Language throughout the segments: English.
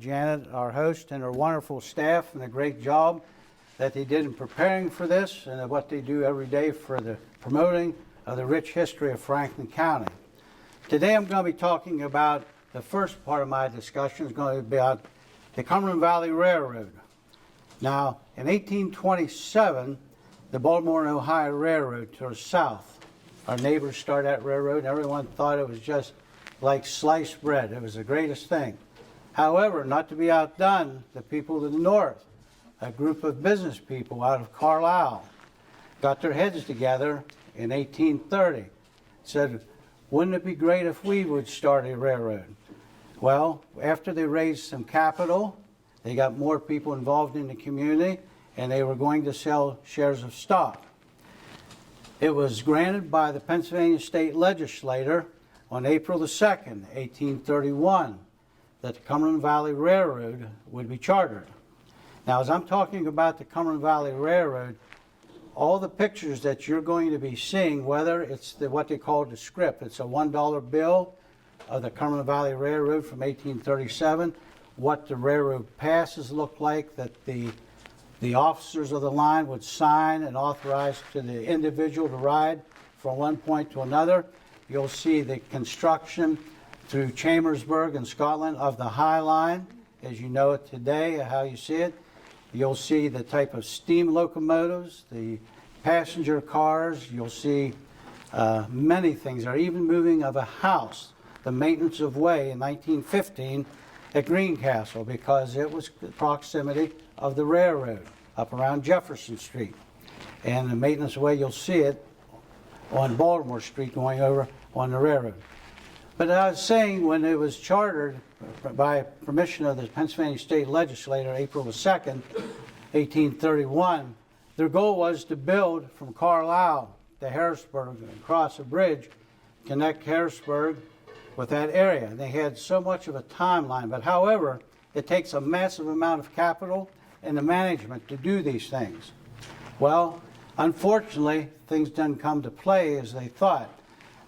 Janet, our host, and her wonderful staff, and a great job that they did in preparing for this and what they do every day for the promoting of the rich history of Franklin County. Today I'm going to be talking about the first part of my discussion is going to be about the Cumberland Valley Railroad. Now, in 1827, the Baltimore and Ohio Railroad to the south. Our neighbors started that railroad, and everyone thought it was just like sliced bread. It was the greatest thing. However, not to be outdone, the people to the north, a group of business people out of Carlisle, got their heads together in 1830. Said, wouldn't it be great if we would start a railroad? Well, after they raised some capital, they got more people involved in the community, and they were going to sell shares of stock. It was granted by the Pennsylvania State Legislature on April the 2nd, 1831, that the Cumberland Valley Railroad would be chartered. Now, as I'm talking about the Cumberland Valley Railroad, all the pictures that you're going to be seeing, whether it's what they call the script, it's a $1 bill of the Cumberland Valley Railroad from 1837, what the railroad passes look like, that the officers of the line would sign and authorize to the individual to ride from one point to another. You'll see the construction through Chambersburg in Scotland of the High Line, as you know it today, how you see it. You'll see the type of steam locomotives, the passenger cars. You'll see many things. They're even moving of a house, the maintenance of way in 1915 at Greencastle, because it was the proximity of the railroad up around Jefferson Street. And the maintenance way, you'll see it on Baltimore Street going over on the railroad. But I was saying, when it was chartered by permission of the Pennsylvania State Legislature, April the 2nd, 1831, their goal was to build from Carlisle to Harrisburg and cross a bridge, connect Harrisburg with that area. And they had so much of a timeline, but however, it takes a massive amount of capital and the management to do these things. Well, unfortunately, things didn't come to play as they thought.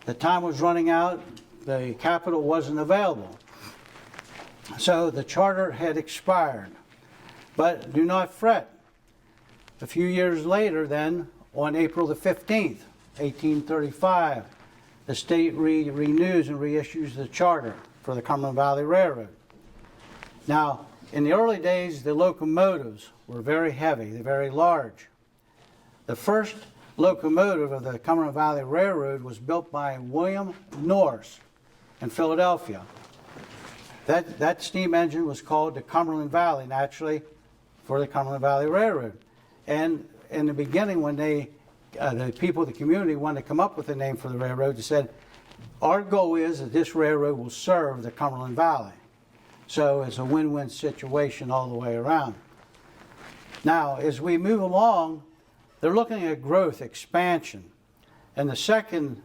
The time was running out. The capital wasn't available. So the charter had expired. But do not fret. A few years later then, on April the 15th, 1835, the state renews and reissues the charter for the Cumberland Valley Railroad. Now, in the early days, the locomotives were very heavy, they're very large. The first locomotive of the Cumberland Valley Railroad was built by William Norris in Philadelphia. That steam engine was called the Cumberland Valley, naturally, for the Cumberland Valley Railroad. And in the beginning, when the people of the community wanted to come up with a name for the railroad, they said, our goal is that this railroad will serve the Cumberland Valley. So it's a win-win situation all the way around. Now, as we move along, they're looking at growth, expansion. And the second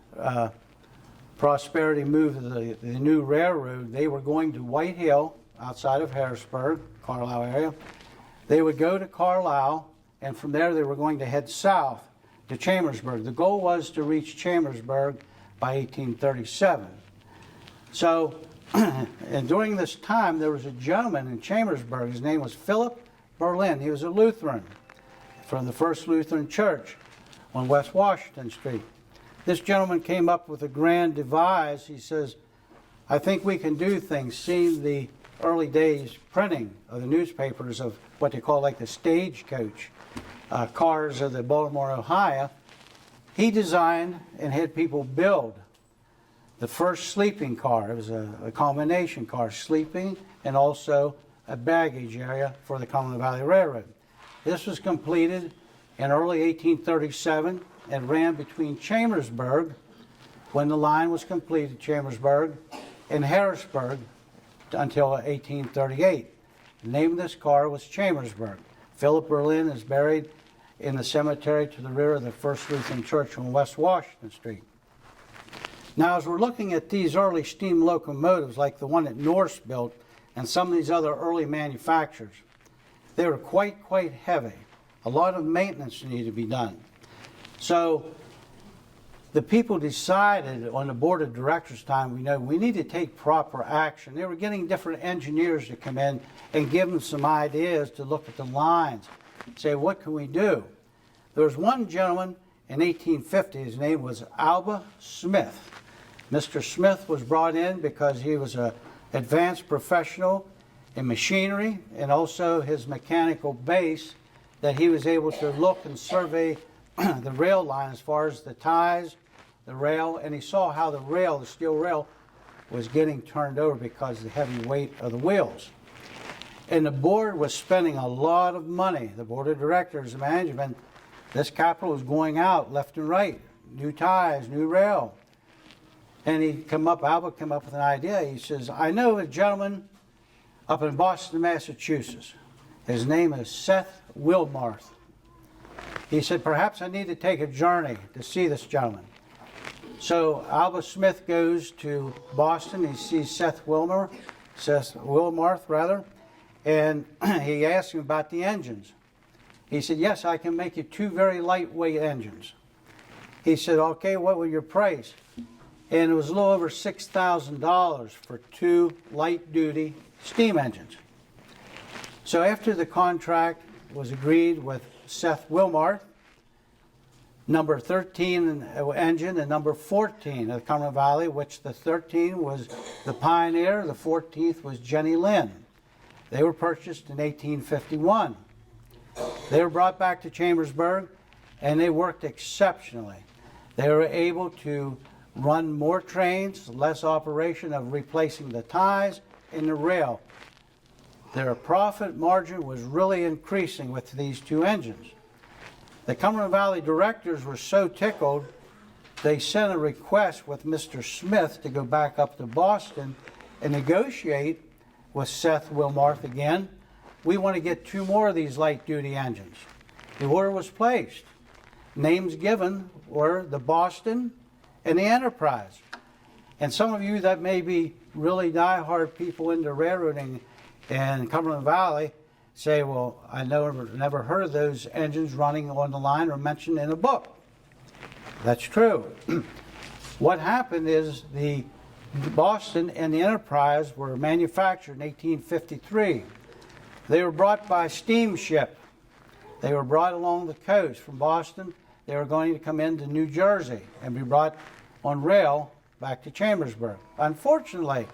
prosperity move of the new railroad, they were going to White Hill, outside of Harrisburg, Carlisle area. They would go to Carlisle, and from there they were going to head south to Chambersburg. The goal was to reach Chambersburg by 1837. So, and during this time, there was a gentleman in Chambersburg. His name was Philip Berlin. He was a Lutheran from the First Lutheran Church on West Washington Street. This gentleman came up with a grand devise. He says, I think we can do things. Seeing the early days printing of the newspapers of what they call like the stagecoach cars of the Baltimore, Ohio, he designed and had people build the first sleeping car. It was a combination car, sleeping and also a baggage area for the Cumberland Valley Railroad. This was completed in early 1837 and ran between Chambersburg, when the line was completed, Chambersburg, and Harrisburg until 1838. The name of this car was Chambersburg. Philip Berlin is buried in the cemetery to the rear of the First Lutheran Church on West Washington Street. Now, as we're looking at these early steam locomotives, like the one that Norse built and some of these other early manufacturers, they were quite heavy. A lot of maintenance needed to be done. So the people decided on the board of directors time, we know we need to take proper action. They were getting different engineers to come in and give them some ideas to look at the lines, say, what can we do? There was one gentleman in 1850, his name was Alba Smith. Mr. Smith was brought in because he was an advanced professional in machinery and also his mechanical base, that he was able to look and survey the rail line as far as the ties, the rail, and he saw how the rail, the steel rail, was getting turned over because of the heavy weight of the wheels. And the board was spending a lot of money. The board of directors and management, this capital was going out left and right. New ties, new rail. And Alba came up with an idea. He says, I know a gentleman up in Boston, Massachusetts. His name is Seth Wilmarth. He said, perhaps I need to take a journey to see this gentleman. So Alba Smith goes to Boston. He sees Seth Wilmarth, and he asks him about the engines. He said, yes, I can make you two very lightweight engines. He said, okay, what will your price? And it was a little over $6,000 for two light-duty steam engines. So after the contract was agreed with Seth Wilmarth, number 13 engine and number 14 of the Cumberland Valley, which the 13 was the Pioneer, the 14th was Jenny Lind. They were purchased in 1851. They were brought back to Chambersburg and they worked exceptionally. They were able to run more trains, less operation of replacing the ties and the rail. Their profit margin was really increasing with these two engines. The Cumberland Valley directors were so tickled, they sent a request with Mr. Smith to go back up to Boston and negotiate with Seth Wilmarth again. We want to get two more of these light-duty engines. The order was placed. Names given were the Boston and the Enterprise. And some of you that may be really die-hard people into railroading in Cumberland Valley say, well, I never heard of those engines running on the line or mentioned in a book. That's true. What happened is the Boston and the Enterprise were manufactured in 1853. They were brought by steamship. They were brought along the coast from Boston. They were going to come into New Jersey and be brought on rail back to Chambersburg. Unfortunately,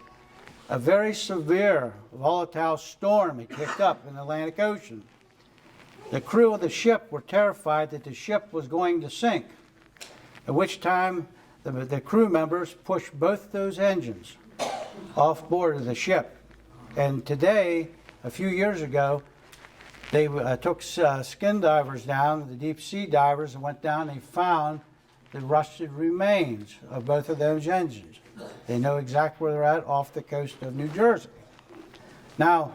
a very severe volatile storm had kicked up in the Atlantic Ocean. The crew of the ship were terrified that the ship was going to sink, at which time the crew members pushed both those engines off board of the ship. And today, a few years ago, they took skin divers down, the deep sea divers, and went down and they found the rusted remains of both of those engines. They know exactly where they're at, off the coast of New Jersey. Now,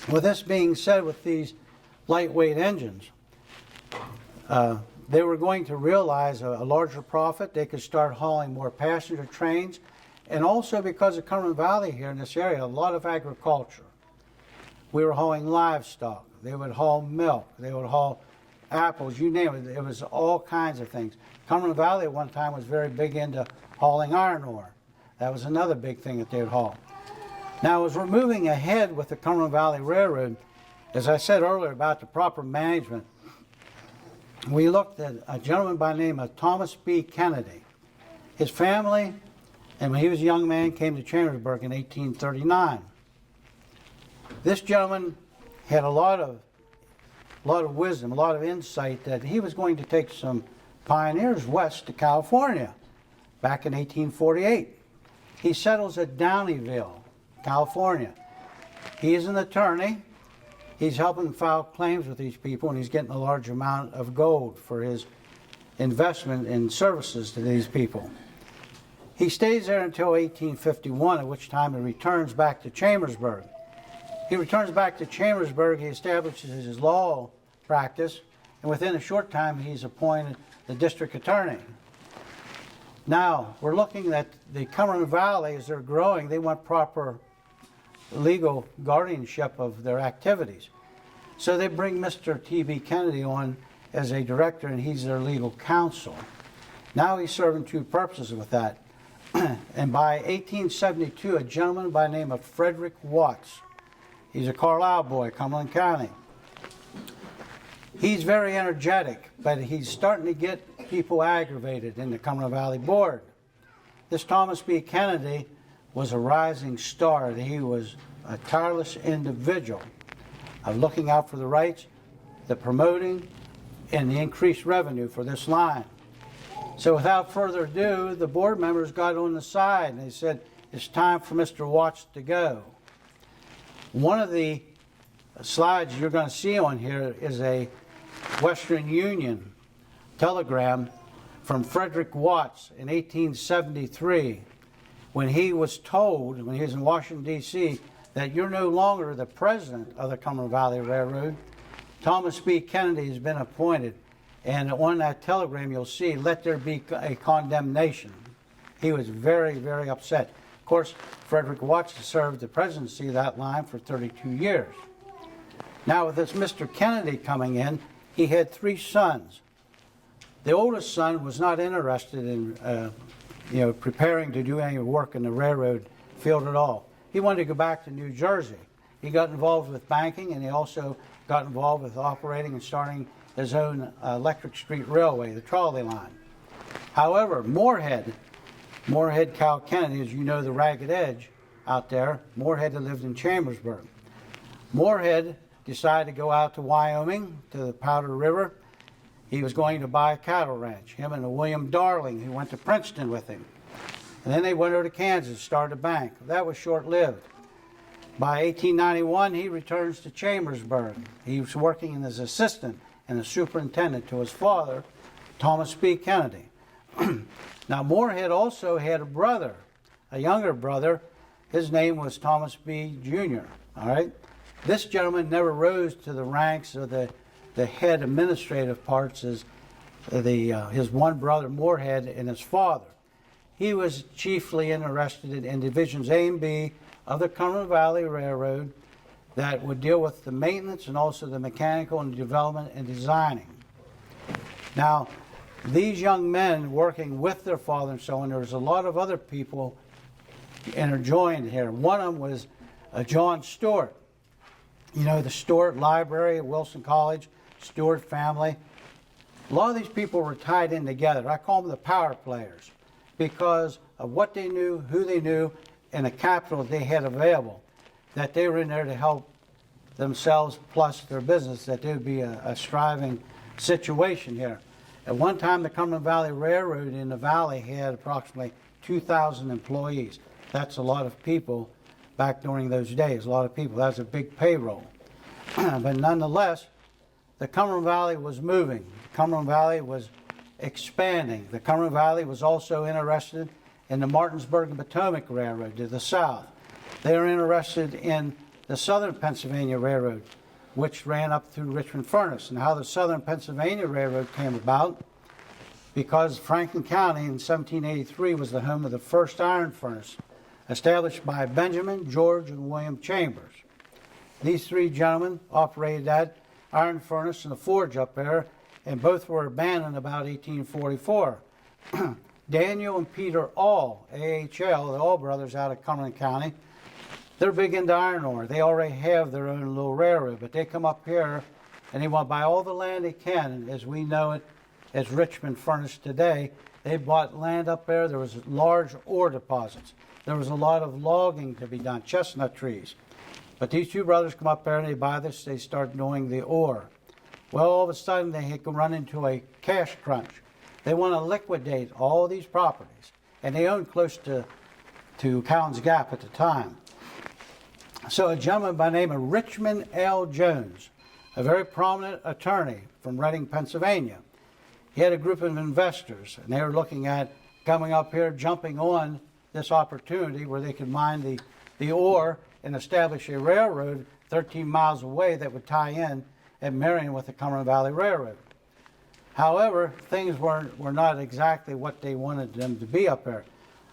with this being said, with these lightweight engines, they were going to realize a larger profit. They could start hauling more passenger trains. And also because of Cumberland Valley here in this area, a lot of agriculture. We were hauling livestock. They would haul milk. They would haul apples, you name it. It was all kinds of things. Cumberland Valley at one time was very big into hauling iron ore. That was another big thing that they would haul. Now, as we're moving ahead with the Cumberland Valley Railroad, as I said earlier about the proper management, we looked at a gentleman by the name of Thomas B. Kennedy. His family, and when he was a young man, came to Chambersburg in 1839. This gentleman had a lot of wisdom, a lot of insight that he was going to take some pioneers west to California back in 1848. He settles at Downeyville, California. He is an attorney. He's helping file claims with these people, and he's getting a large amount of gold for his investment in services to these people. He stays there until 1851, at which time he returns back to Chambersburg. He returns back to Chambersburg, he establishes his law practice, and within a short time he's appointed the district attorney. Now, we're looking at the Cumberland Valley as they're growing. They want proper legal guardianship of their activities. So they bring Mr. T.B. Kennedy on as a director, and he's their legal counsel. Now he's serving two purposes with that. And by 1872, a gentleman by the name of Frederick Watts, he's a Carlisle boy, Cumberland County. He's very energetic, but he's starting to get people aggravated in the Cumberland Valley Board. This Thomas B. Kennedy was a rising star. He was a tireless individual of looking out for the rights, the promoting, and the increased revenue for this line. So without further ado, the board members got on the side and they said, it's time for Mr. Watts to go. One of the slides you're going to see on here is a Western Union telegram from Frederick Watts in 1873 when he was told, when he was in Washington, D.C., that you're no longer the president of the Cumberland Valley Railroad. Thomas B. Kennedy has been appointed. And on that telegram, you'll see, let there be a condemnation. He was very, very upset. Of course, Frederick Watts served the presidency of that line for 32 years. Now, with this Mr. Kennedy coming in, he had 3 sons. The oldest son was not interested in, preparing to do any work in the railroad field at all. He wanted to go back to New Jersey. He got involved with banking, and he also got involved with operating and starting his own electric street railway, the trolley line. However, Moorhead Cal Kennedy, as you know, the Ragged Edge out there, Moorhead had lived in Chambersburg. Moorhead decided to go out to Wyoming, to the Powder River. He was going to buy a cattle ranch, him and William Darling, who went to Princeton with him. And then they went over to Kansas, started a bank. That was short-lived. By 1891, he returns to Chambersburg. He was working as an assistant and a superintendent to his father, Thomas B. Kennedy. Now, Moorhead also had a brother, a younger brother. His name was Thomas B. Jr., all right? This gentleman never rose to the ranks of the head administrative parts as his one brother, Moorhead, and his father. He was chiefly interested in Divisions A and B of the Cumberland Valley Railroad that would deal with the maintenance and also the mechanical and development and designing. Now, these young men working with their father and so on, there was a lot of other people interjoined here. One of them was John Stewart. You know, the Stewart Library at Wilson College, Stewart family. A lot of these people were tied in together. I call them the power players because of what they knew, who they knew, and the capital they had available, that they were in there to help themselves plus their business, that there would be a striving situation here. At one time, the Cumberland Valley Railroad in the valley had approximately 2,000 employees. That's a lot of people back during those days, a lot of people. That was a big payroll. But nonetheless, the Cumberland Valley was moving. The Cumberland Valley was expanding. The Cumberland Valley was also interested in the Martinsburg and Potomac Railroad to the south. They were interested in the Southern Pennsylvania Railroad, which ran up through Richmond Furnace. And how the Southern Pennsylvania Railroad came about, because Franklin County in 1783 was the home of the first iron furnace, established by Benjamin, George, and William Chambers. These 3 gentlemen operated that iron furnace and the forge up there, and both were abandoned about 1844. Daniel and Peter All, AHL, the All brothers out of Cumberland County, they're big into iron ore. They already have their own little railroad, but they come up here and they want to buy all the land they can, as we know it as Richmond Furnace today. They bought land up there. There was large ore deposits. There was a lot of logging to be done, chestnut trees. But these 2 brothers come up there and they buy this, they start doing the ore. Well, all of a sudden they run into a cash crunch. They want to liquidate all these properties, and they owned close to Cowan's Gap at the time. So a gentleman by the name of Richmond L. Jones, a very prominent attorney from Reading, Pennsylvania, he had a group of investors, and they were looking at coming up here, jumping on this opportunity where they could mine the ore and establish a railroad 13 miles away that would tie in at Marion with the Cumberland Valley Railroad. However, things were not exactly what they wanted them to be up there.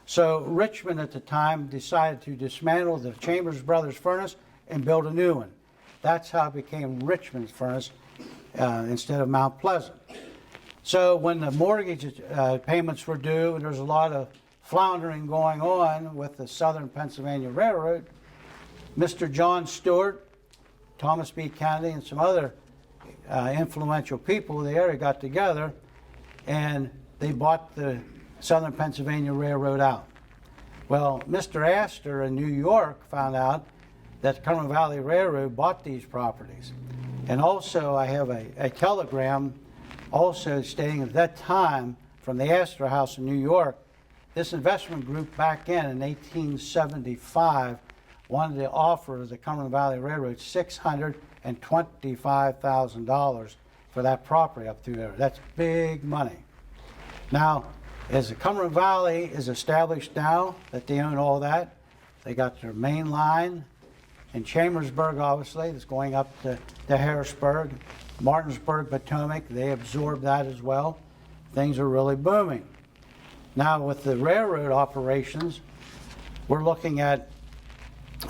So Richmond at the time decided to dismantle the Chambers Brothers furnace and build a new one. That's how it became Richmond's furnace instead of Mount Pleasant. So when the mortgage payments were due, and there was a lot of floundering going on with the Southern Pennsylvania Railroad, Mr. John Stewart, Thomas B. Kennedy, and some other influential people in the area got together, and they bought the Southern Pennsylvania Railroad out. Well, Mr. Astor in New York found out that the Cumberland Valley Railroad bought these properties. And also I have a telegram also stating at that time from the Astor House in New York, this investment group back in 1875 wanted to offer the Cumberland Valley Railroad $625,000 for that property up through there. That's big money. Now, as the Cumberland Valley is established now that they own all that, they got their main line in Chambersburg, obviously, that's going up to Harrisburg, Martinsburg, Potomac, they absorbed that as well. Things are really booming. Now with the railroad operations, we're looking at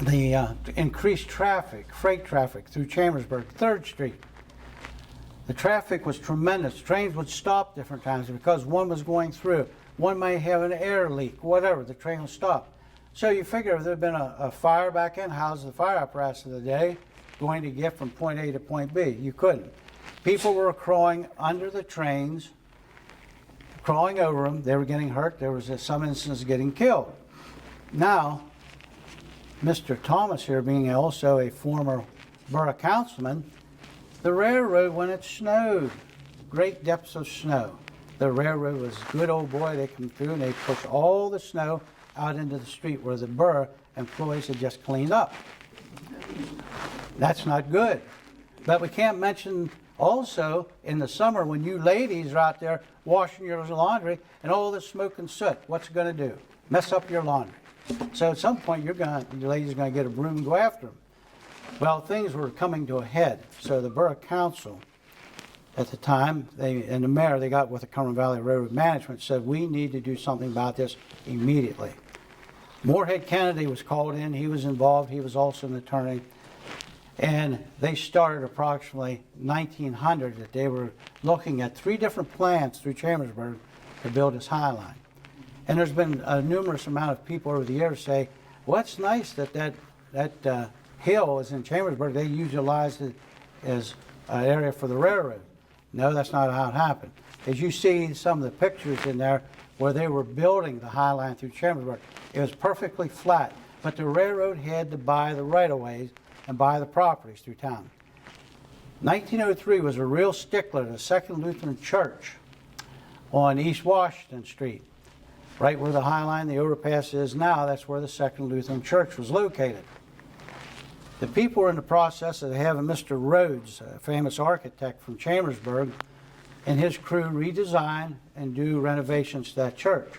the increased traffic, freight traffic through Chambersburg, 3rd Street. The traffic was tremendous. Trains would stop different times because one was going through. One may have an air leak, whatever, the train will stop. So you figure if there had been a fire back in, how's the fire apparatus of the day going to get from point A to point B? You couldn't. People were crawling under the trains, crawling over them. They were getting hurt. There was some instances getting killed. Now, Mr. Thomas here, being also a former borough councilman, the railroad, when it snowed, great depths of snow, the railroad was a good old boy. They come through and they push all the snow out into the street where the borough employees had just cleaned up. That's not good. But we can't mention also in the summer when you ladies are out there washing your laundry and all the smoke and soot. What's it going to do? Mess up your laundry. So at some point your ladies are going to get a broom and go after them. Well, things were coming to a head. So the borough council at the time, and the mayor, they got with the Cumberland Valley Railroad Management, said we need to do something about this immediately. Moorhead Kennedy was called in. He was involved. He was also an attorney. And they started approximately 1900 that they were looking at 3 different plans through Chambersburg to build this High Line. And there's been a numerous amount of people over the years say, well, it's nice that hill is in Chambersburg. They utilized it as an area for the railroad. No, that's not how it happened. As you see some of the pictures in there where they were building the High Line through Chambersburg, it was perfectly flat, but the railroad had to buy the right-of-ways and buy the properties through town. 1903 was a real stickler to the Second Lutheran Church on East Washington Street. Right where the High Line, the overpass is now, that's where the Second Lutheran Church was located. The people were in the process of having Mr. Rhodes, a famous architect from Chambersburg, and his crew redesign and do renovations to that church.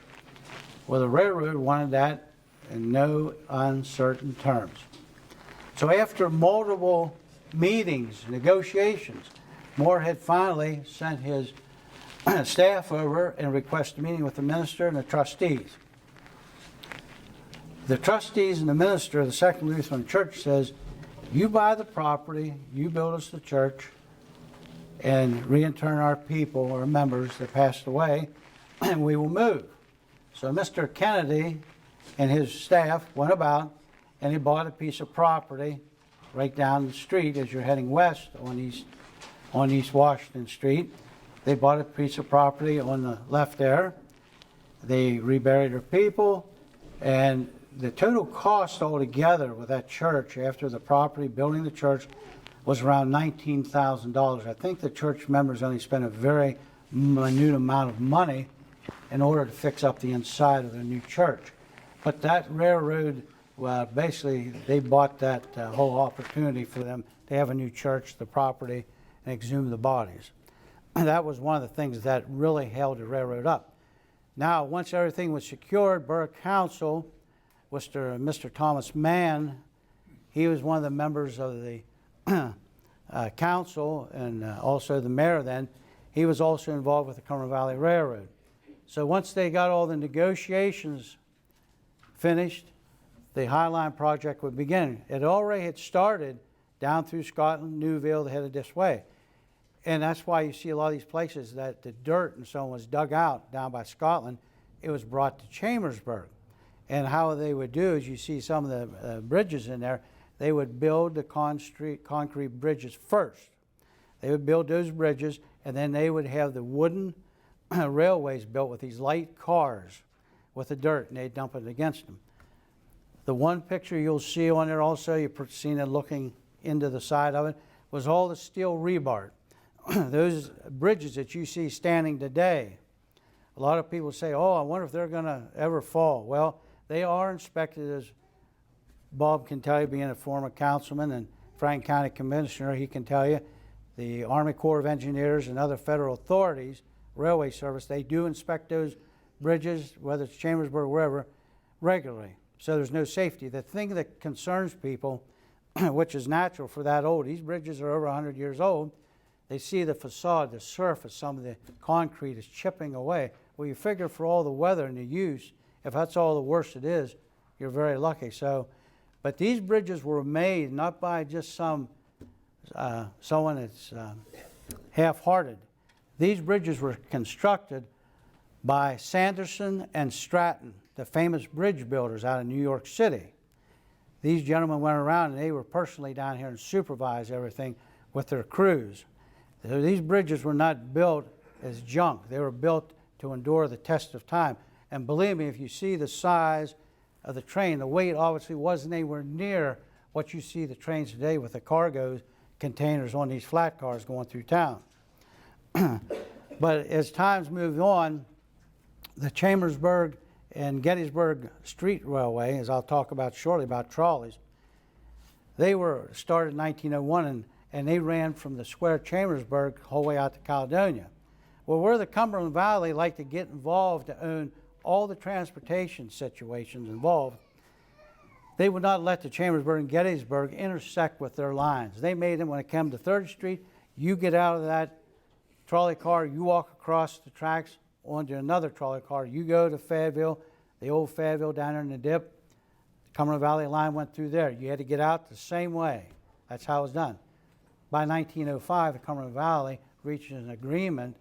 Well, the railroad wanted that in no uncertain terms. So after multiple meetings, negotiations, Moorhead finally sent his staff over and requested a meeting with the minister and the trustees. The trustees and the minister of the Second Lutheran Church says, you buy the property, you build us the church, and reintern our people, our members that passed away, and we will move. So Mr. Kennedy and his staff went about and he bought a piece of property right down the street as you're heading west on East Washington Street. They bought a piece of property on the left there. They reburied their people, and the total cost altogether with that church after the property, building the church, was around $19,000. I think the church members only spent a very minute amount of money in order to fix up the inside of the new church. But that railroad, basically, they bought that whole opportunity for them to have a new church, the property, and exhume the bodies. That was one of the things that really held the railroad up. Now, once everything was secured, Borough Council, Mr. Thomas Mann, he was one of the members of the council and also the mayor then. He was also involved with the Cumberland Valley Railroad. So once they got all the negotiations finished, the High Line project would begin. It already had started down through Scotland, Newville, headed this way. And that's why you see a lot of these places that the dirt and so on was dug out down by Scotland. It was brought to Chambersburg. And how they would do is, you see some of the bridges in there, they would build the concrete bridges first. They would build those bridges, and then they would have the wooden railways built with these light cars with the dirt, and they'd dump it against them. The one picture you'll see on there also, you've seen it looking into the side of it, was all the steel rebar. Those bridges that you see standing today, a lot of people say, oh, I wonder if they're going to ever fall. Well, they are inspected, as Bob can tell you, being a former councilman and Franklin County Commissioner, he can tell you, the Army Corps of Engineers and other federal authorities, Railway Service, they do inspect those bridges, whether it's Chambersburg or wherever, regularly. So there's no safety. The thing that concerns people, which is natural for that old, these bridges are over 100 years old, they see the facade, the surface, some of the concrete is chipping away. Well, you figure for all the weather and the use, if that's all the worst it is, you're very lucky. So, but these bridges were made not by just someone that's half-hearted. These bridges were constructed by Sanderson and Stratton, the famous bridge builders out of New York City. These gentlemen went around and they were personally down here and supervised everything with their crews. So these bridges were not built as junk. They were built to endure the test of time. And believe me, if you see the size of the train, the weight obviously wasn't anywhere near what you see the trains today with the cargo containers on these flat cars going through town. But as times moved on, the Chambersburg and Gettysburg Street Railway, as I'll talk about shortly about Trolleys, they were started in 1901 and they ran from the square Chambersburg the whole way out to Caledonia. Well, where the Cumberland Valley liked to get involved to own all the transportation situations involved, they would not let the Chambersburg and Gettysburg intersect with their lines. They made them, when it came to 3rd Street, you get out of that trolley car, you walk across the tracks onto another trolley car, you go to Fayetteville, the old Fayetteville down there in the dip, the Cumberland Valley line went through there. You had to get out the same way. That's how it was done. By 1905, the Cumberland Valley reached an agreement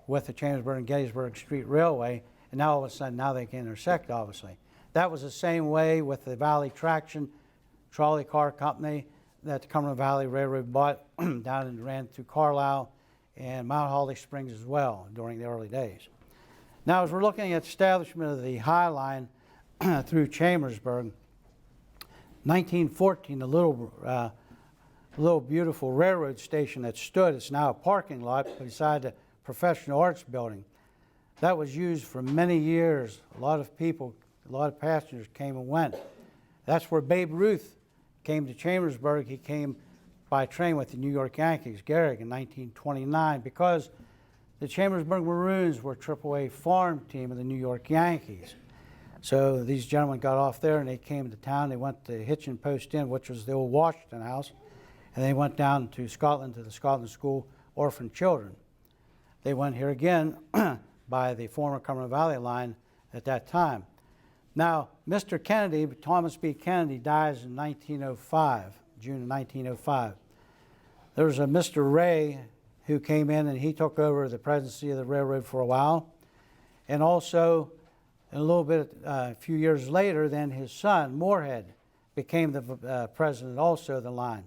with the Chambersburg and Gettysburg Street Railway, and now all of a sudden, now they can intersect, obviously. That was the same way with the Valley Traction Trolley Car Company that the Cumberland Valley Railroad bought down and ran through Carlisle and Mount Holly Springs as well during the early days. Now, as we're looking at establishment of the High Line through Chambersburg, 1914, the little beautiful railroad station that stood, it's now a parking lot beside the Professional Arts Building. That was used for many years. A lot of people, a lot of passengers came and went. That's where Babe Ruth came to Chambersburg. He came by train with the New York Yankees, Gehrig, in 1929, because the Chambersburg Maroons were AAA farm team of the New York Yankees. So these gentlemen got off there and they came to town. They went to Hitchin Post Inn, which was the old Washington House, and they went down to Scotland, to the Scotland School Orphan Children. They went here again by the former Cumberland Valley line at that time. Now, Mr. Kennedy, Thomas B. Kennedy, dies in 1905, June of 1905. There was a Mr. Ray who came in and he took over the presidency of the railroad for a while. And also, in a little bit, a few years later, then his son, Moorhead, became the president also of the line.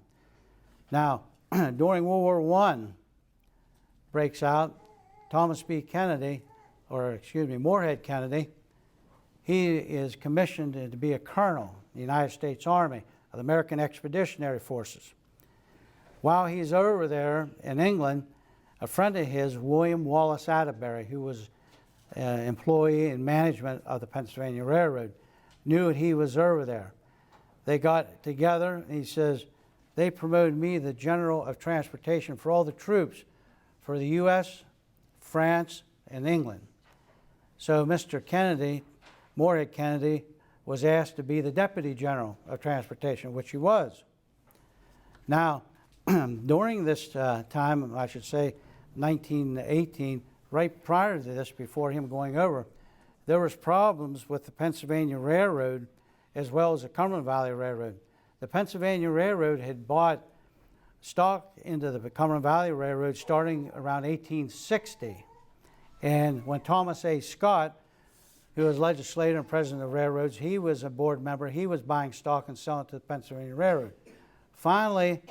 Now, during World War I breaks out, Thomas B. Kennedy, or excuse me, Moorhead Kennedy, he is commissioned to be a colonel in the United States Army of the American Expeditionary Forces. While he's over there in England, a friend of his, William Wallace Atterbury, who was an employee in management of the Pennsylvania Railroad, knew that he was over there. They got together, and he says, they promoted me the General of Transportation for all the troops for the U.S., France, and England. So Mr. Kennedy, Moorhead Kennedy, was asked to be the Deputy General of Transportation, which he was. Now, during this time, I should say 1918, right prior to this, before him going over, there was problems with the Pennsylvania Railroad as well as the Cumberland Valley Railroad. The Pennsylvania Railroad had bought stock into the Cumberland Valley Railroad starting around 1860. And when Thomas A. Scott, who was legislator and president of railroads, he was a board member. He was buying stock and selling it to the Pennsylvania Railroad. Finally,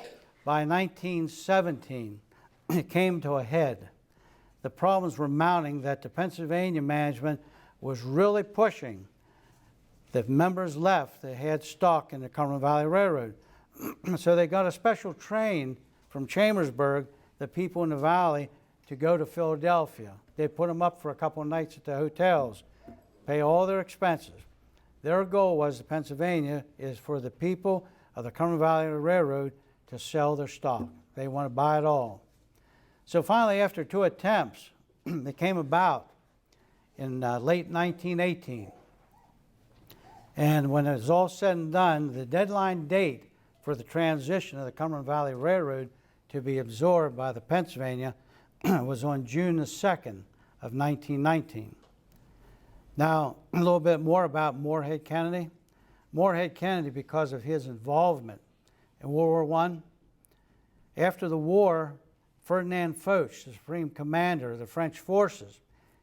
by 1917, it came to a head. The problems were mounting that the Pennsylvania management was really pushing the members left that had stock in the Cumberland Valley Railroad. So they got a special train from Chambersburg, the people in the valley, to go to Philadelphia. They put them up for a couple of nights at the hotels, pay all their expenses. Their goal was, Pennsylvania, is for the people of the Cumberland Valley Railroad to sell their stock. They want to buy it all. So finally, after 2 attempts, they came about in late 1918. And when it was all said and done, the deadline date for the transition of the Cumberland Valley Railroad to be absorbed by the Pennsylvania was on June the 2nd of 1919. Now, a little bit more about Morehead Kennedy. Morehead Kennedy, because of his involvement in World War I, after the war, Ferdinand Foch, the Supreme Commander of the French forces,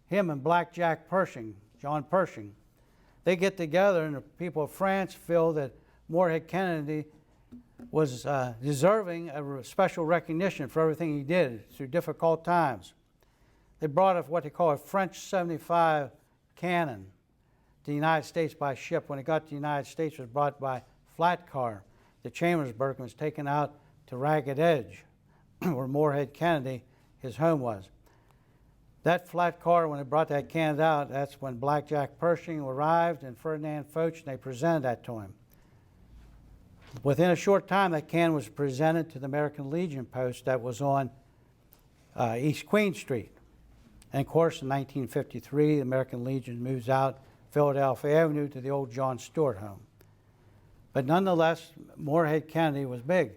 him and Black Jack Pershing, John Pershing, they get together, and the people of France feel that Morehead Kennedy was deserving of special recognition for everything he did through difficult times. They brought up what they call a French 75 cannon to the United States by ship. When it got to the United States, it was brought by flat car to Chambersburg and was taken out to Ragged Edge, where Morehead Kennedy, his home was. That flat car, when they brought that cannon out, that's when Black Jack Pershing arrived and Ferdinand Foch, and they presented that to him. Within a short time, that cannon was presented to the American Legion post that was on East Queen Street. And of course, in 1953, the American Legion moves out Philadelphia Avenue to the old John Stewart home. But nonetheless, Morehead Kennedy was big.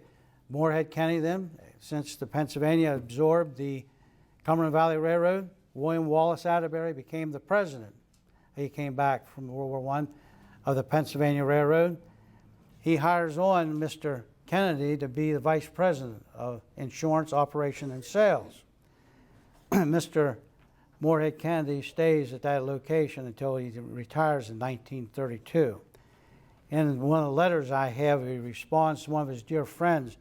Morehead Kennedy then, since the Pennsylvania absorbed the Cumberland Valley Railroad, William Wallace Atterbury became the president. He came back from World War I of the Pennsylvania Railroad. He hires on Mr. Kennedy to be the vice president of insurance, operation, and sales. Mr. Morehead Kennedy stays at that location until he retires in 1932. In one of the letters I have, he responds to one of his dear friends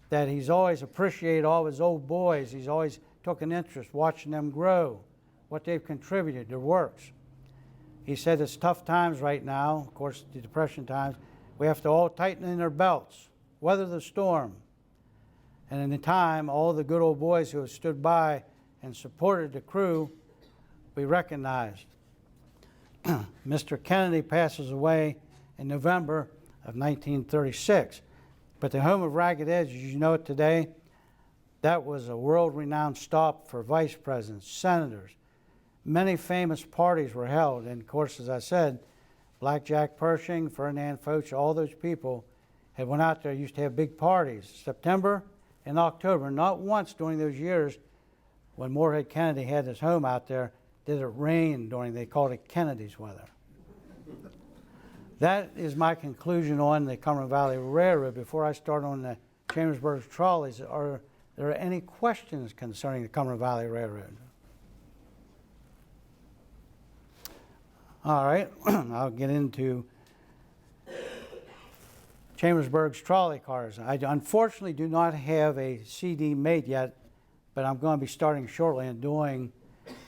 that he's always appreciated all of his old boys. He's always took an interest watching them grow, what they've contributed, their works. He said it's tough times right now, of course, the Depression times. We have to all tighten in our belts, weather the storm. And in the time, all the good old boys who have stood by and supported the crew be recognized. Mr. Kennedy passes away in November of 1936. But the home of Ragged Edge, as you know it today, that was a world-renowned stop for vice presidents, senators. Many famous parties were held. And of course, as I said, Black Jack Pershing, Ferdinand Foch, all those people had went out there, used to have big parties, September and October. Not once during those years when Morehead Kennedy had his home out there did it rain during, they called it Kennedy's weather. That is my conclusion on the Cumberland Valley Railroad. Before I start on the Chambersburg Trolleys, are there any questions concerning the Cumberland Valley Railroad? All right, I'll get into Chambersburg's trolley cars. I unfortunately do not have a CD made yet, but I'm going to be starting shortly and doing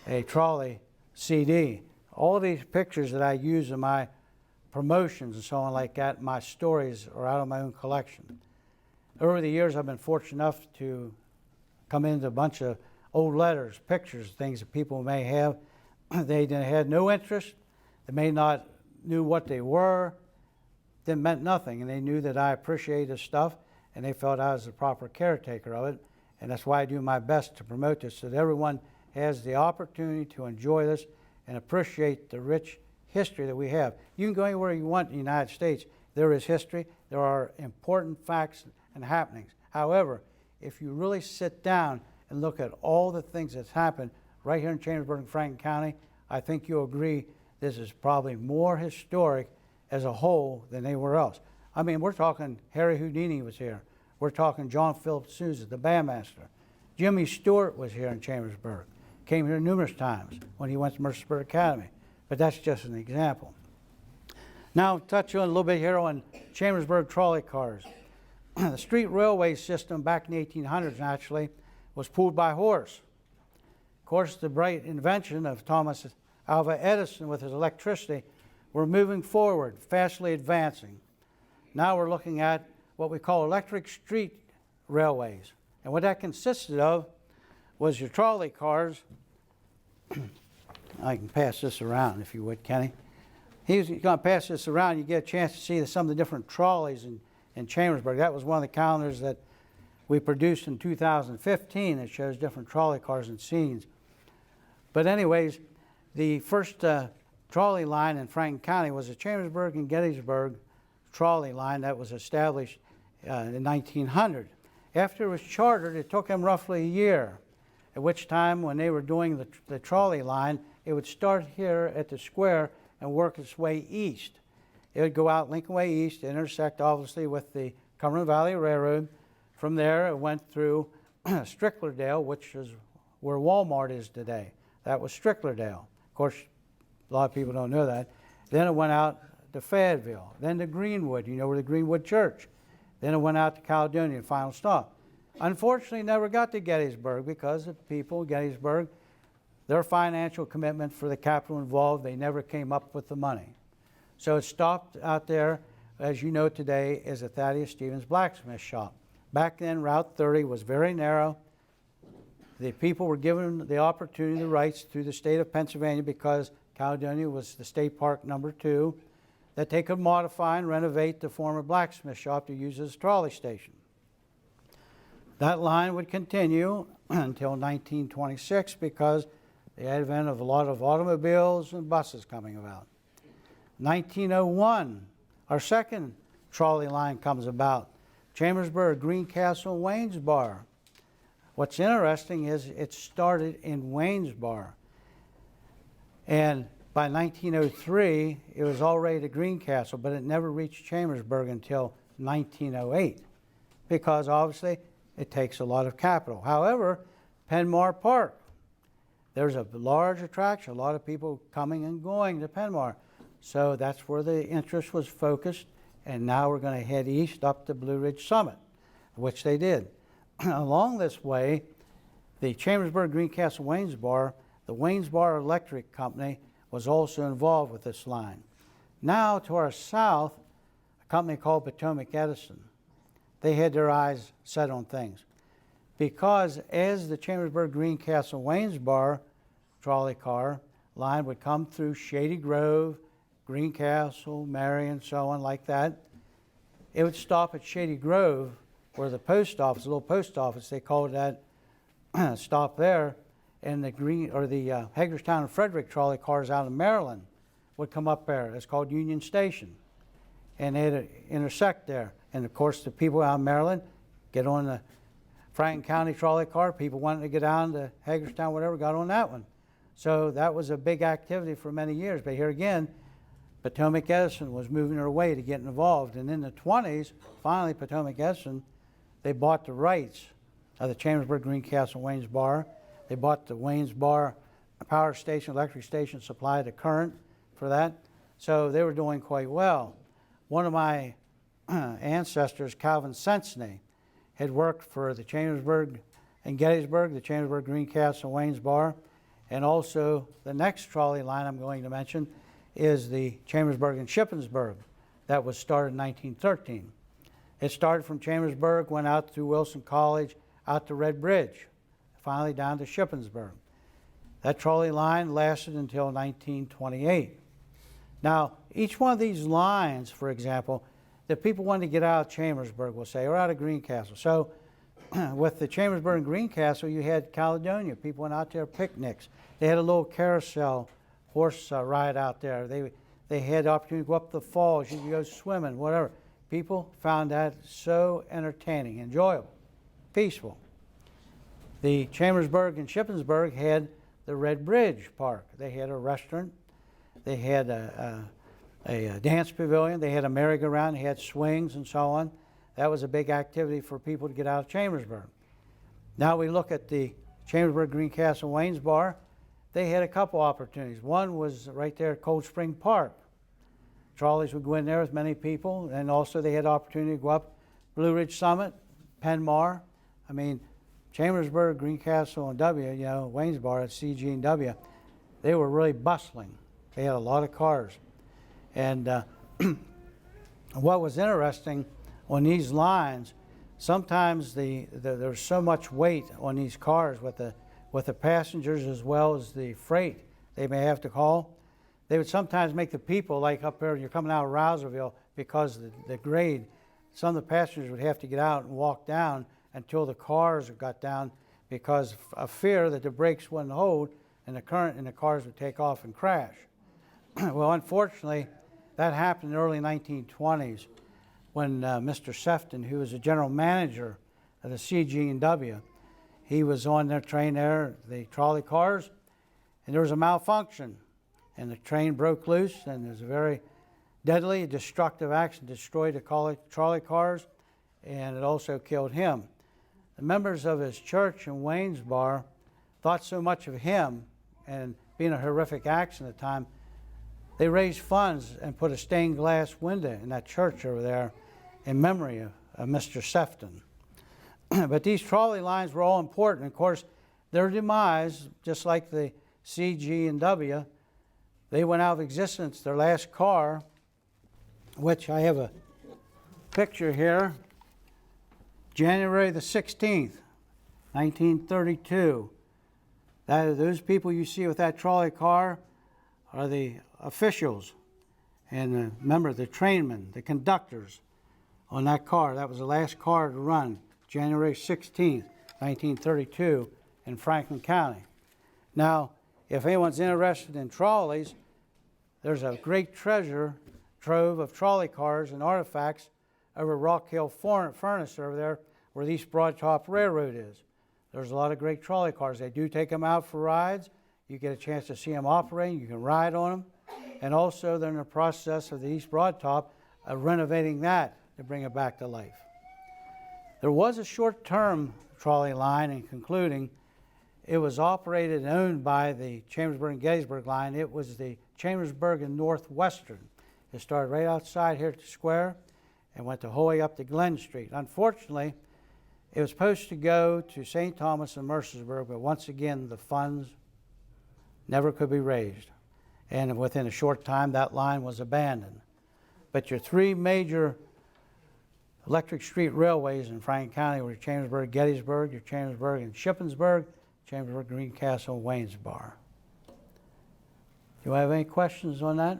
a trolley CD. All of these pictures that I use in my promotions and so on like that, my stories are out of my own collection. Over the years, I've been fortunate enough to come into a bunch of old letters, pictures, things that people may have. They had no interest. They may not knew what they were. They meant nothing, and they knew that I appreciated this stuff, and they felt I was the proper caretaker of it. And that's why I do my best to promote this, so that everyone has the opportunity to enjoy this and appreciate the rich history that we have. You can go anywhere you want in the United States. There is history. There are important facts and happenings. However, if you really sit down and look at all the things that's happened right here in Chambersburg and Franklin County, I think you'll agree this is probably more historic as a whole than anywhere else. I mean, we're talking Harry Houdini was here. We're talking John Philip Sousa, the bandmaster. Jimmy Stewart was here in Chambersburg. Came here numerous times when he went to Mercersburg Academy. But that's just an example. Now, touch on a little bit here on Chambersburg trolley cars. The street railway system back in the 1800s, actually, was pulled by horse. Of course, the bright invention of Thomas Alva Edison with his electricity, we're moving forward, fastly advancing. Now we're looking at what we call electric street railways. And what that consisted of was your trolley cars. I can pass this around if you would, Kenny. He's going to pass this around. You get a chance to see some of the different trolleys in Chambersburg. That was one of the calendars that we produced in 2015 that shows different trolley cars and scenes. But anyways, the first trolley line in Franklin County was the Chambersburg and Gettysburg trolley line that was established in 1900. After it was chartered, it took them roughly a year, at which time when they were doing the trolley line, it would start here at the square and work its way east. It would go out Lincoln Way East, intersect obviously with the Cumberland Valley Railroad. From there, it went through Stricklandale, which is where Walmart is today. That was Stricklandale. Of course, a lot of people don't know that. Then it went out to Fayetteville, then to Greenwood, you know where the Greenwood Church. Then it went out to Caledonia, final stop. Unfortunately, never got to Gettysburg because the people of Gettysburg, their financial commitment for the capital involved, they never came up with the money. So it stopped out there, as you know today, is a Thaddeus Stevens blacksmith shop. Back then, Route 30 was very narrow. The people were given the opportunity, the rights through the state of Pennsylvania, because Caledonia was the state park number 2, that they could modify and renovate the former blacksmith shop to use as a trolley station. That line would continue until 1926 because the advent of a lot of automobiles and buses coming about. 1901, our second trolley line comes about. Chambersburg, Greencastle, Waynesboro. What's interesting is it started in Waynesboro. And by 1903, it was already to Greencastle, but it never reached Chambersburg until 1908 because obviously it takes a lot of capital. However, Penmar Park, there's a large attraction, a lot of people coming and going to Penmar. So that's where the interest was focused, and now we're going to head east up to Blue Ridge Summit, which they did. Along this way, the Chambersburg, Greencastle, Waynesboro, the Waynesboro Electric Company was also involved with this line. Now to our south, a company called Potomac Edison. They had their eyes set on things. Because as the Chambersburg, Greencastle, Waynesboro trolley car line would come through Shady Grove, Greencastle, Marion, so on like that, it would stop at Shady Grove where the post office, the little post office, they called that stop there, and the Hagerstown and Frederick trolley cars out of Maryland would come up there. It's called Union Station. And they'd intersect there. And of course, the people out of Maryland get on the Franklin County trolley car. People wanting to get down to Hagerstown, whatever, got on that one. So that was a big activity for many years. But here again, Potomac Edison was moving their way to get involved. And in the 20s, finally, Potomac Edison, they bought the rights of the Chambersburg, Greencastle, Waynesboro. They bought the Waynesboro power station, electric station, supplied the current for that. So they were doing quite well. One of my ancestors, Calvin Sensney, had worked for the Chambersburg and Gettysburg, the Chambersburg, Greencastle, Waynesboro, and also the next trolley line I'm going to mention is the Chambersburg and Shippensburg that was started in 1913. It started from Chambersburg, went out through Wilson College, out to Red Bridge, finally down to Shippensburg. That trolley line lasted until 1928. Now, each one of these lines, for example, the people wanted to get out of Chambersburg, we'll say, or out of Greencastle. So with the Chambersburg and Greencastle, you had Caledonia. People went out there picnics. They had a little carousel horse ride out there. They had the opportunity to go up the falls. You could go swimming, whatever. People found that so entertaining, enjoyable, peaceful. The Chambersburg and Shippensburg had the Red Bridge Park. They had a restaurant. They had a dance pavilion. They had a merry-go-round. They had swings and so on. that was a big activity for people to get out of Chambersburg. Now we look at the Chambersburg, Greencastle, Waynesboro. They had a couple opportunities. One was right there at Cold Spring Park. Trolleys would go in there with many people, and also they had opportunity to go up Blue Ridge Summit, Penmar. I mean, Chambersburg, Greencastle, and Waynesboro at CG and W, they were really bustling. They had a lot of cars. And what was interesting on these lines, sometimes there's so much weight on these cars with the passengers as well as the freight they may have to haul. They would sometimes make the people, like up there, you're coming out of Rouserville, because the grade, some of the passengers would have to get out and walk down until the cars got down, because of fear that the brakes wouldn't hold and the current in the cars would take off and crash. Well, unfortunately, that happened in the early 1920s when Mr. Sefton, who was the general manager of the CG&W, he was on their train there, the trolley cars, and there was a malfunction. And the train broke loose, and it was a very deadly, destructive accident, destroyed the trolley cars, and it also killed him. The members of his church in Waynesboro thought so much of him, and being a horrific accident at the time, they raised funds and put a stained glass window in that church over there in memory of Mr. Sefton. But these trolley lines were all important. Of course, their demise, just like the CG&W, they went out of existence. Their last car, which I have a picture here, January the 16th, 1932. Those people you see with that trolley car are the officials and remember the trainmen, the conductors on that car. That was the last car to run, January 16th, 1932 in Franklin County. Now, if anyone's interested in trolleys, there's a great treasure trove of trolley cars and artifacts over Rock Hill Furnace over there where the East Broadtop Railroad is. There's a lot of great trolley cars. They do take them out for rides. You get a chance to see them operating. You can ride on them. And also they're in the process of the East Broadtop of renovating that to bring it back to life. There was a short-term trolley line, in concluding, it was operated and owned by the Chambersburg and Gettysburg line. It was the Chambersburg and Northwestern. It started right outside here at the square and went the whole way up to Glen Street. Unfortunately, it was supposed to go to St. Thomas and Mercersburg, but once again, the funds never could be raised. And within a short time, that line was abandoned. But your three major electric street railways in Franklin County were Chambersburg, Gettysburg, your Chambersburg and Shippensburg, Chambersburg, Greencastle, Waynesboro. Do you have any questions on that?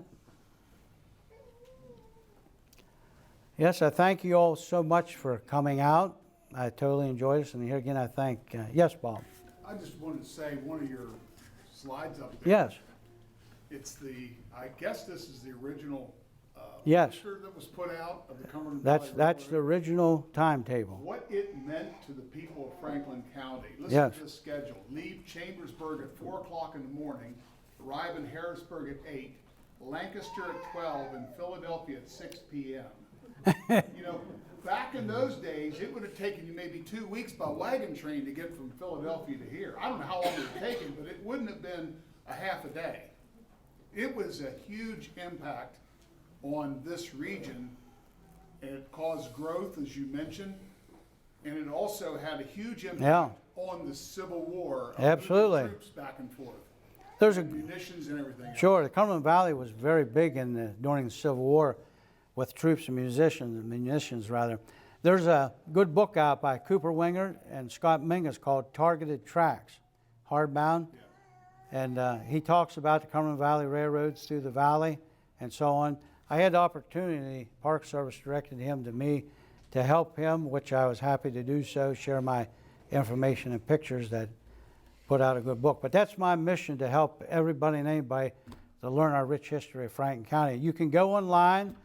Yes, I thank you all so much for coming out. I totally enjoyed this, and here again I thank, yes, Bob? I just wanted to say one of your slides up there. Yes. It's I guess this is the original yes. picture that was put out of the Cumberland Valley That's the Railroad. original timetable. What it meant to the people of Franklin County. Listen Yes. to the schedule. Leave Chambersburg at 4 o'clock in the morning, arrive in Harrisburg at 8, Lancaster at 12, and Philadelphia at 6 p.m. You know, back in those days, it would have taken you maybe 2 weeks by wagon train to get from Philadelphia to here. I don't know how long it would have taken, but it wouldn't have been a half a day. It was a huge impact on this region, and it caused growth, as you mentioned, and it also had a huge impact on the Civil War. Absolutely. Troops back and forth. There's a Munitions and everything else. Sure, the Cumberland Valley was very big during the Civil War with troops and munitions rather. There's a good book out by Cooper Wingert and Scott Mingus called Targeted Tracks, hardbound. Yeah. And he talks about the Cumberland Valley railroads through the valley and so on. I had the opportunity, Park Service directed him to me to help him, which I was happy to do so, share my information and pictures that put out a good book. But that's my mission, to help everybody and anybody to learn our rich history of Franklin County. You can go online.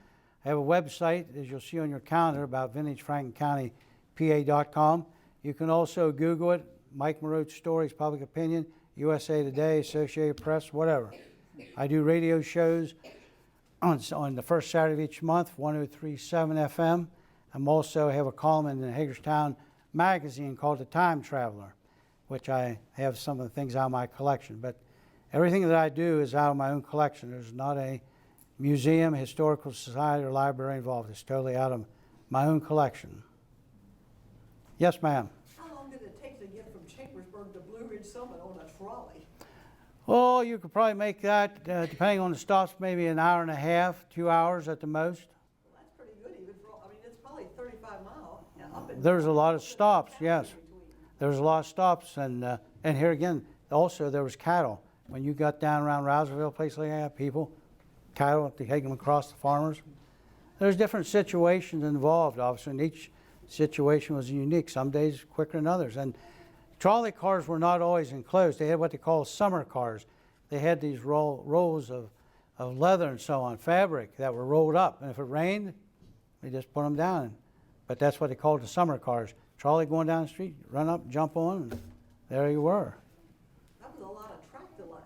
I have a website, as you'll see on your calendar, about vintagefranklincountypa.com. You can also Google it, Mike Marote Stories, Public Opinion, USA Today, Associated Press, whatever. I do radio shows on the first Saturday of each month, 103.7 FM, I'm also have a column in the Hagerstown magazine called The Time Traveler, which I have some of the things out of my collection. But everything that I do is out of my own collection. There's not a museum, historical society, or library involved. It's totally out of my own collection. Yes, ma'am. How long did it take to get from Chambersburg to Blue Ridge Summit on a trolley? Well, you could probably make that, depending on the stops, maybe an hour and a half, 2 hours at the most. Well, that's pretty good even for, I mean, it's probably 35 miles. Up and There's a down. lot of stops, yes. In between. There's a lot of stops, and here again, also there was cattle. When you got down around Rouserville, places like that, people, cattle, to take them across the farmers. There's different situations involved, obviously, and each situation was unique. Some days quicker than others. And trolley cars were not always enclosed. They had what they call summer cars. They had these rolls of leather and so on, fabric, that were rolled up. And if it rained, they just put them down. But that's what they called the summer cars. Trolley going down the street, run up, jump on, and there you were. That was a lot of track delay.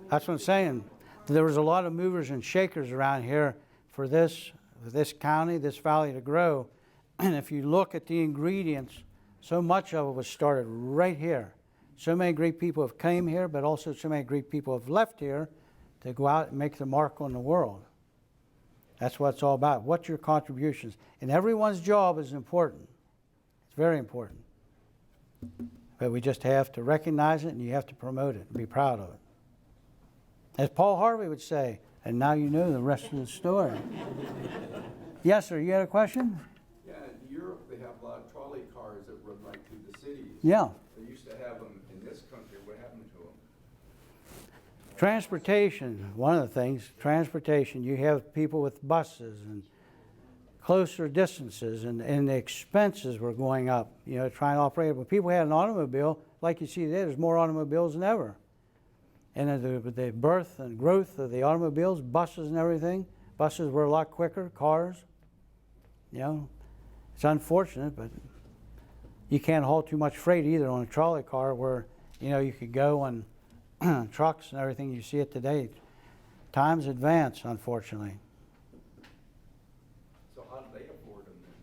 That's what I'm saying. There was a lot of movers and shakers around here for this county, this valley to grow. And if you look at the ingredients, so much of it was started right here. So many great people have came here, but also so many great people have left here to go out and make the mark on the world. That's what it's all about. What's your contributions? And everyone's job is important. It's very important. But we just have to recognize it, and you have to promote it and be proud of it. As Paul Harvey would say, and now you know the rest of the story. Yes, sir, you had a question? Yeah, in Europe, they have a lot of trolley cars that run right through the cities. Yeah. They used to have them in this country. What happened to them? Transportation, one of the things, transportation, you have people with buses and closer distances, and the expenses were going up, you know, trying to operate it. When people had an automobile, like you see there's more automobiles than ever. And the birth and growth of the automobiles, buses and everything, buses were a lot quicker, cars, you know. It's unfortunate, but you can't haul too much freight either on a trolley car where, you know, you could go on trucks and everything you see it today. Times advance, unfortunately. So how do they afford them then?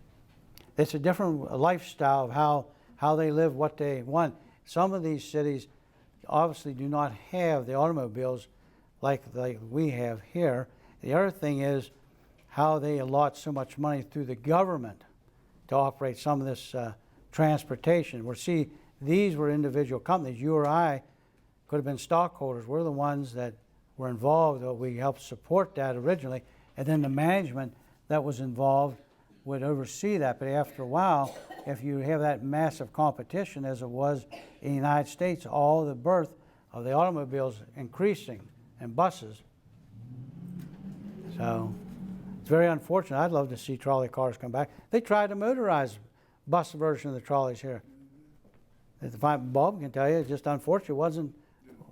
It's a different lifestyle of how they live, what they want. Some of these cities obviously do not have the automobiles like we have here. The other thing is how they allot so much money through the government to operate some of this transportation. These were individual companies. You or I could have been stockholders. We're the ones that were involved, or we helped support that originally, and then the management that was involved would oversee that. But after a while, if you have that massive competition as it was in the United States, all the birth of the automobiles increasing and buses. So it's very unfortunate. I'd love to see trolley cars come back. They tried to motorize bus version of the trolleys here. Bob can tell you, it's just unfortunate it wasn't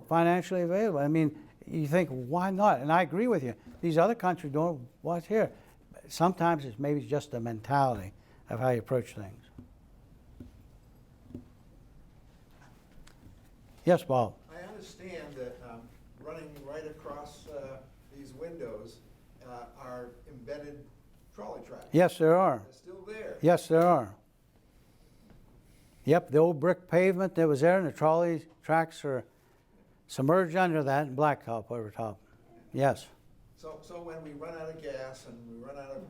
financially available. I mean, you think, why not? And I agree with you. These other countries don't, what's here? Sometimes it's maybe just the mentality of how you approach things. Yes, Bob. I understand that running right across these windows are embedded trolley tracks. Yes, there are. They're still there. Yes, there are. Yep, the old brick pavement that was there, and the trolley tracks are submerged under that and blacktop over top. Yes. So when we run out of gas and we run out of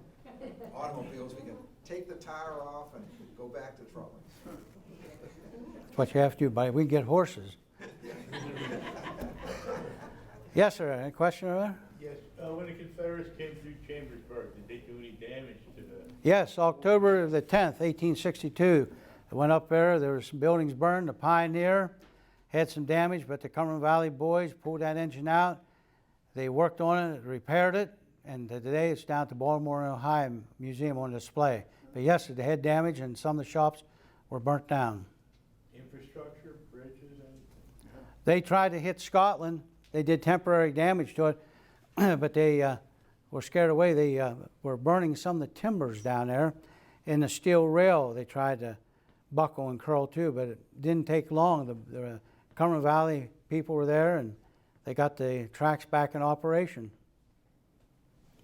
automobiles, we can take the tire off and go back to trolleys. That's what you have to do, buddy. We can get horses. Yes, sir. Any question over there? Yes, when the Confederates came through Chambersburg, did they do any damage to the? Yes, October the 10th, 1862. I went up there. There were some buildings burned. The Pioneer had some damage, but the Cumberland Valley boys pulled that engine out. They worked on it, repaired it, and today it's down at the Baltimore, Ohio Museum on display. But yes, it had damage, and some of the shops were burnt down. Infrastructure, bridges, and? They tried to hit Scotland. They did temporary damage to it, but they were scared away. They were burning some of the timbers down there. And the steel rail, they tried to buckle and curl too, but it didn't take long. The Cumberland Valley people were there, and they got the tracks back in operation.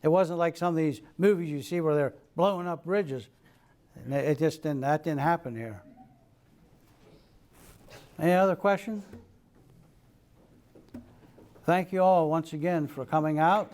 It wasn't like some of these movies you see where they're blowing up bridges. And it just didn't, that didn't happen here. Any other questions? Thank you all once again for coming out.